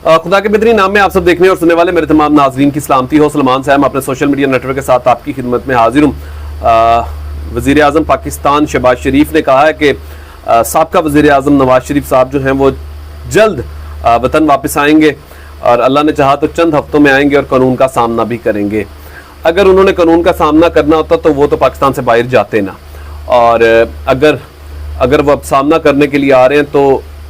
खुदा के बेहतरीन नाम में आप सब देखने और सुनने वाले मेरे तमाम नाजरीन की सलामती हो। सलमान साहब अपने सोशल मीडिया नेटवर्क के साथ आपकी खिदमत में हाजिर हूँ। वज़ीर आज़म पाकिस्तान शहबाज शरीफ ने कहा है कि साबका वज़ीर आज़म नवाज शरीफ साहब जो हैं वो जल्द वतन वापस आएंगे और अल्लाह ने चाहा तो चंद हफ्तों में आएंगे और कानून का सामना भी करेंगे। अगर उन्होंने कानून का सामना करना होता तो वो तो पाकिस्तान से बाहर जाते ना, और अगर वो अब सामना करने के लिए आ रहे हैं तो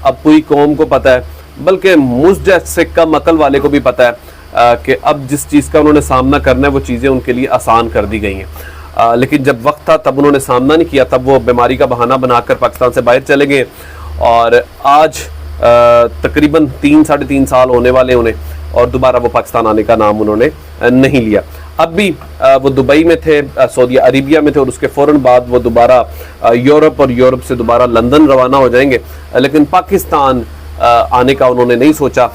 अब पूरी कौम को पता है, बल्कि मुझ जैसे कम अकल वाले को भी पता है कि अब जिस चीज़ का उन्होंने सामना करना है वो चीज़ें उनके लिए आसान कर दी गई हैं। लेकिन जब वक्त था तब उन्होंने सामना नहीं किया, तब वो बीमारी का बहाना बनाकर पाकिस्तान से बाहर चले गए और आज तकरीबन 3-3.5 साल होने वाले उन्हें, और दोबारा वो पाकिस्तान आने का नाम उन्होंने नहीं लिया। अब भी वो दुबई में थे, सऊदी अरेबिया में थे, और उसके फ़ौरन बाद वो दोबारा यूरोप और यूरोप से दोबारा लंदन रवाना हो जाएंगे। लेकिन पाकिस्तान आने का उन्होंने नहीं सोचा।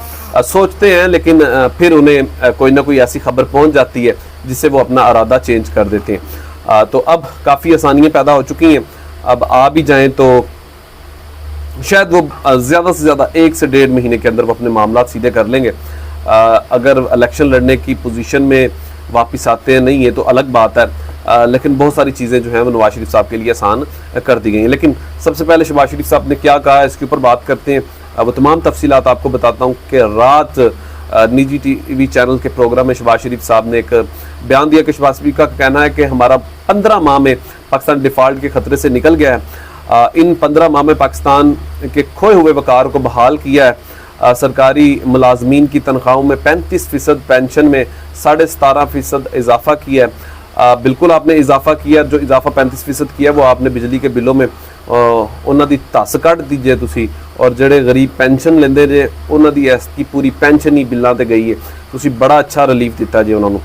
सोचते हैं लेकिन फिर उन्हें कोई ना कोई ऐसी खबर पहुंच जाती है जिससे वो अपना इरादा चेंज कर देते हैं। तो अब काफ़ी आसानियां पैदा हो चुकी हैं, अब आ भी जाएं तो शायद वो ज़्यादा से ज़्यादा 1 से 1.5 महीने के अंदर वो अपने मामला सीधे कर लेंगे। अगर इलेक्शन लड़ने की पोजीशन में वापस आते हैं नहीं है तो अलग बात है, लेकिन बहुत सारी चीज़ें जो हैं वो नवाज शरीफ साहब के लिए आसान कर दी गई हैं। लेकिन सबसे पहले शहबाज शरीफ साहब ने क्या कहा इसके ऊपर बात करते हैं। वो तमाम तफसीलात आपको बताता हूँ कि रात निजी टीवी चैनल के प्रोग्राम में शहबाज शरीफ साहब ने एक बयान दिया कि शहबाज शरीफ का कहना है कि हमारा 15 माह में पाकिस्तान डिफ़ॉल्ट के ख़तरे से निकल गया है। इन 15 माह में पाकिस्तान के खोए हुए वक़ार को बहाल किया है। सरकारी मुलाजमीन की तनख्वाहों में 35% पेंशन में 17.5% इजाफा किया है। बिल्कुल आपने इजाफा किया, जो इजाफा 35% किया वो आपने बिजली के बिलों में उन्हां दी धस कढ़ दीजिए तुसी, और ਜਿਹੜੇ गरीब पेंशन लेंदे जे उन्हां दी इसकी पूरी पेंशन ही बिलों ते गई है। तुसी बड़ा अच्छा रिलीफ दिता जी उन्होंने।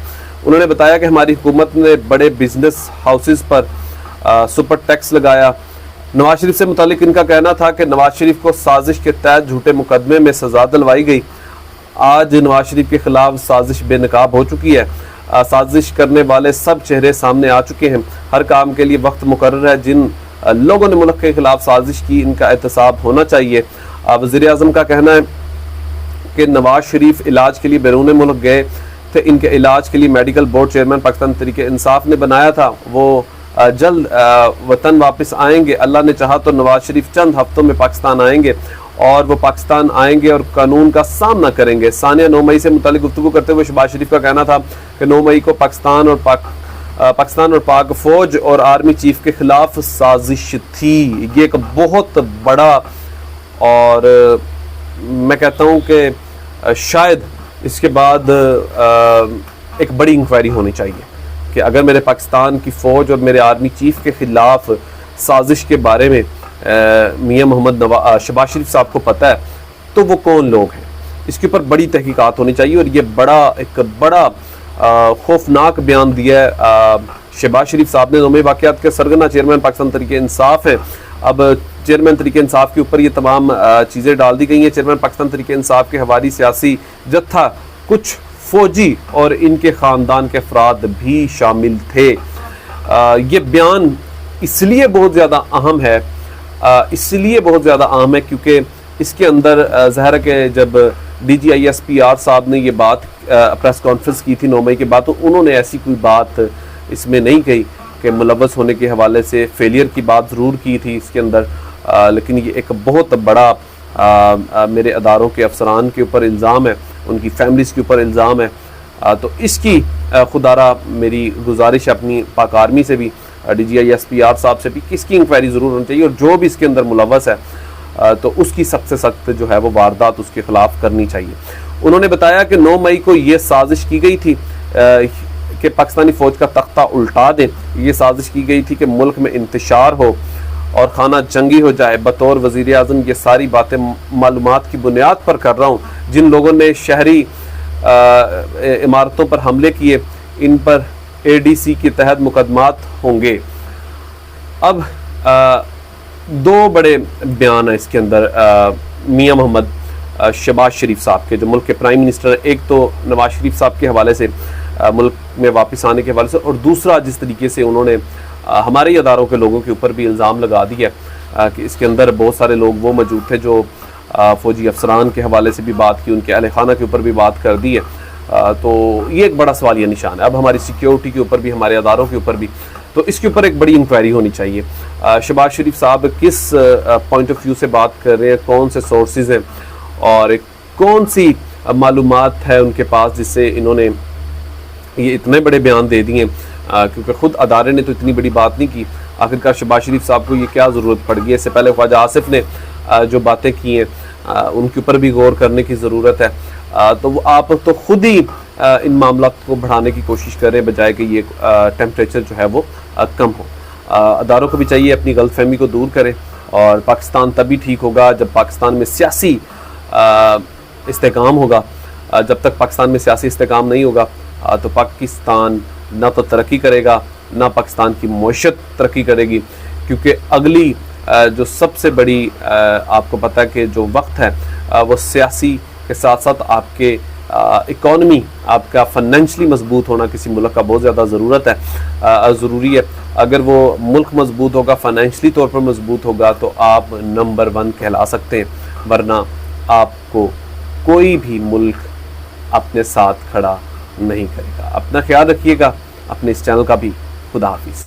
उन्होंने बताया कि हमारी हुकूमत ने बड़े बिजनेस हाउसेस पर सुपर टैक्स लगाया। नवाज शरीफ से मुतालिक इनका कहना था कि नवाज शरीफ को साजिश के तहत झूठे मुकदमे में सज़ा दिलवाई गई। आज नवाज शरीफ के खिलाफ साजिश बेनकाब हो चुकी है। साजिश करने वाले सब चेहरे सामने आ चुके हैं। हर काम के लिए वक्त मुकर्रर है। जिन लोगों ने मुल्क के खिलाफ साजिश की इनका एहतसाब होना चाहिए। वज़ीर आज़म का कहना है कि नवाज शरीफ इलाज के लिए बैरून मुल्क गए थे। इनके इलाज के लिए medical board chairman Pakistan Tehreek Insaf ने बनाया था। वो जल्द वतन वापस आएंगे। अल्लाह ने चाहा तो नवाज शरीफ चंद हफ्तों में पाकिस्तान आएंगे और वो पाकिस्तान आएंगे और कानून का सामना करेंगे। सानिया 9 मई से मुतालिक गुफ्तगू करते हुए शहबाज शरीफ का कहना था कि 9 मई को पाकिस्तान और पाक फौज और आर्मी चीफ के खिलाफ साजिश थी। ये एक बहुत बड़ा, और मैं कहता हूँ कि शायद इसके बाद एक बड़ी इंक्वायरी होनी चाहिए कि अगर मेरे पाकिस्तान की फ़ौज और मेरे आर्मी चीफ के ख़िलाफ़ साजिश के बारे में मियां मोहम्मद शहबाज शरीफ साहब को पता है तो वो कौन लोग हैं, इसके ऊपर बड़ी तहकीकात होनी चाहिए। और ये एक बड़ा खौफनाक बयान दिया है शहबाज शरीफ साहब ने। नौमे वाक़यात के सरगना चेयरमैन पाकिस्तान तहरीक इंसाफ है। अब चेयरमैन तहरीक इंसाफ के ऊपर ये तमाम चीज़ें डाल दी गई हैं। चेयरमैन पाकिस्तान तहरीक इंसाफ के हवारी सियासी जत्था, कुछ फ़ौजी और इनके ख़ानदान के अफराद भी शामिल थे। ये बयान इसलिए बहुत ज़्यादा अहम है क्योंकि इसके अंदर ज़ाहिर है कि जब DGISPR साहब ने ये बात प्रेस कॉन्फ्रेंस की थी 9 मई के बाद, तो उन्होंने ऐसी कोई बात इसमें नहीं कही कि मुलव्वस होने के हवाले से फेलियर की बात ज़रूर की थी इसके अंदर। लेकिन ये एक बहुत बड़ा मेरे अदारों के अफसरान के ऊपर इल्ज़ाम है, उनकी फैमिलीज़ के ऊपर इल्ज़ाम है। तो इसकी खुदारा मेरी गुजारिश है अपनी पाक आर्मी से भी, DGISPR साहब से भी, कि इसकी इंक्वायरी ज़रूर होनी चाहिए और जो भी इसके अंदर मुलव्वस है तो उसकी सख्त से सख्त जो है वो वारदात उसके ख़िलाफ़ करनी चाहिए। उन्होंने बताया कि 9 मई को ये साजिश की गई थी कि पाकिस्तानी फ़ौज का तख्ता उल्टा दें। ये साजिश की गई थी कि मुल्क में इंतशार हो और खाना जंगी हो जाए। बतौर वज़ीर आज़म ये सारी बातें मालूमात की बुनियाद पर कर रहा हूँ। जिन लोगों ने शहरी इमारतों पर हमले किए इन पर ADC के तहत मुकदमात होंगे। अब 2 बड़े बयान हैं इसके अंदर मियां मोहम्मद शहबाज शरीफ साहब के, जो मुल्क के प्राइम मिनिस्टर है। एक तो नवाज शरीफ साहब के हवाले से मुल्क में वापस आने के हवाले से, और दूसरा जिस तरीके से उन्होंने हमारे ही अदारों के लोगों के ऊपर भी इल्ज़ाम लगा दिया कि इसके अंदर बहुत सारे लोग वो मौजूद थे जो فوجی افسران کے حوالے سے بھی بات کی، ان کے اہل خانہ کے اوپر بھی بات کر دی ہے، تو یہ ایک بڑا سوالیہ نشان ہے اب ہماری سیکیورٹی کے اوپر بھی، ہمارے اداروں کے اوپر بھی، تو اس کے اوپر ایک بڑی انکوائری ہونی چاہیے۔ شہباز شریف صاحب کس پوائنٹ آف ویو سے بات کر رہے ہیں، کون سے سورسز ہیں اور کون سی معلومات ہے ان کے پاس جس سے انہوں نے یہ اتنے بڑے بیان دے دیے، کیونکہ خود ادارے نے تو اتنی بڑی بات نہیں کی، آخرکار شہباز شریف صاحب کو یہ کیا ضرورت پڑ گئی؟ اس سے پہلے خواجہ آصف نے جو باتیں کی ہیں ان کے اوپر بھی غور کرنے کی ضرورت ہے، تو وہ آپ تو خود ہی ان معاملات کو بڑھانے کی کوشش کریں بجائے کہ یہ ٹیمپریچر جو ہے وہ کم ہو۔ اداروں کو بھی چاہیے اپنی غلط فہمی کو دور کریں، اور پاکستان تبھی ٹھیک ہوگا جب پاکستان میں سیاسی استحکام ہوگا۔ جب تک پاکستان میں سیاسی استحکام نہیں ہوگا تو پاکستان نہ تو ترقی کرے گا، نہ پاکستان کی معیشت ترقی کرے گی، کیونکہ اگلی جو سب سے بڑی آپ کو پتہ ہے کہ جو وقت ہے وہ سیاسی کے ساتھ ساتھ آپ کے اکانومی، آپ کا فائنینشلی مضبوط ہونا کسی ملک کا بہت زیادہ ضروری ہے۔ اگر وہ ملک مضبوط ہوگا، فائنینشلی طور پر مضبوط ہوگا، تو آپ نمبر 1 کہلا سکتے ہیں، ورنہ آپ کو کوئی بھی ملک اپنے ساتھ کھڑا نہیں کرے گا۔ اپنا خیال رکھیے گا، اپنے اس چینل کا بھی۔ خدا حافظ۔